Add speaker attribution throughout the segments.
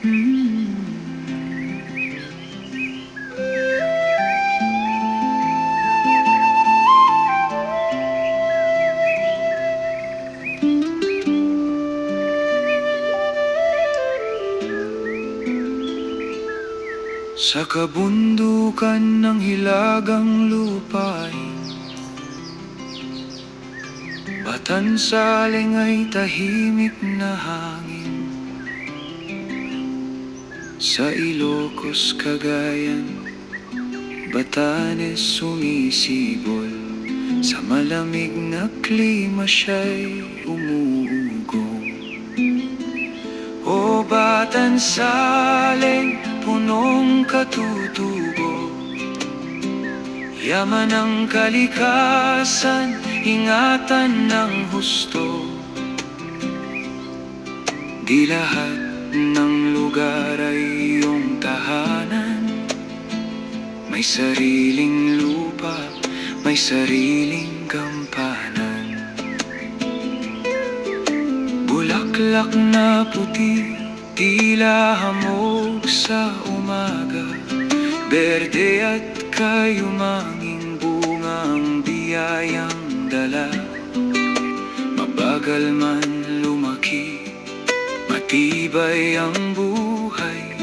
Speaker 1: Sa kabundukan ng hilagang lupain, Batansaling ay tahimik na hangin. Sa Ilocos, Cagayan, Batanes sumisibol. Sa malamig na klima siya'y umuugong. O Batansaling, punong katutubo, yaman ng kalikasan, ingatan ng husto. Di lahat ng lugar ay iyong tahanan. May sariling lupa, may sariling gampanan. Bulaklak na puti, tila hamog sa umaga. Berde at kayumanging bunga ang biyayang dala. Mabagal man lumaki, matibay ang buhay.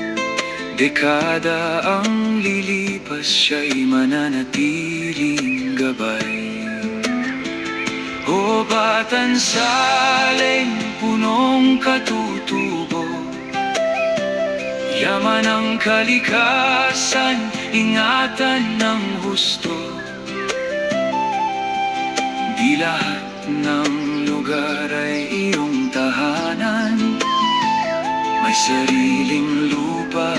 Speaker 1: Dekada ang lilipas, siya'y mananatiling gabay. O Batansaling, punong katutubo, yaman ng kalikasan, ingatan ng husto. Di lahat ng lugar ay iyong tahanan. May sariling lupa,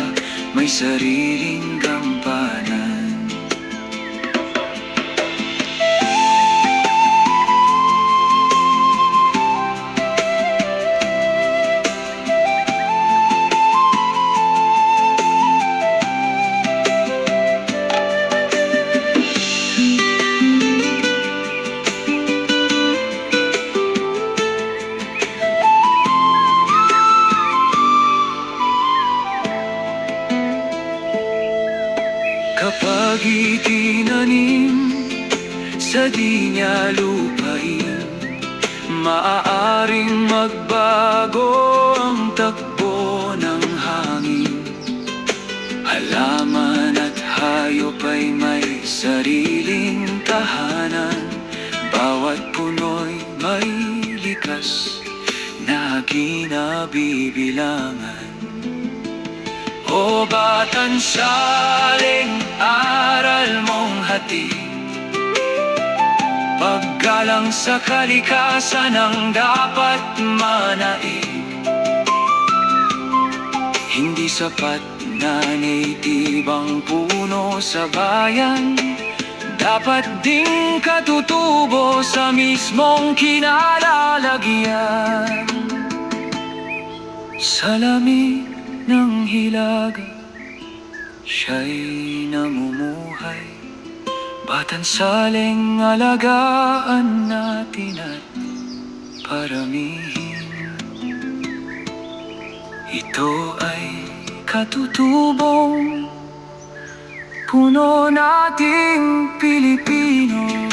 Speaker 1: may sariling gampanan. Kapag itinanim sa di niya lupain, maaaring magbago ang takbo ng hangin. Halaman at hayop ay may sariling tahanan. Bawat puno'y may likas na kinabibilangan. O Batansaling, aral mong hatid, paggalang sa kalikasan ang dapat manaig. Hindi sapat na native ang puno sa bayan, dapat ding katutubo sa mismong kinalalagyan. Sa lamig ng hilaga, siya'y namumuhay. Batansaling, alagaan natin at paramihin. Ito ay katutubong puno nating Pilipino.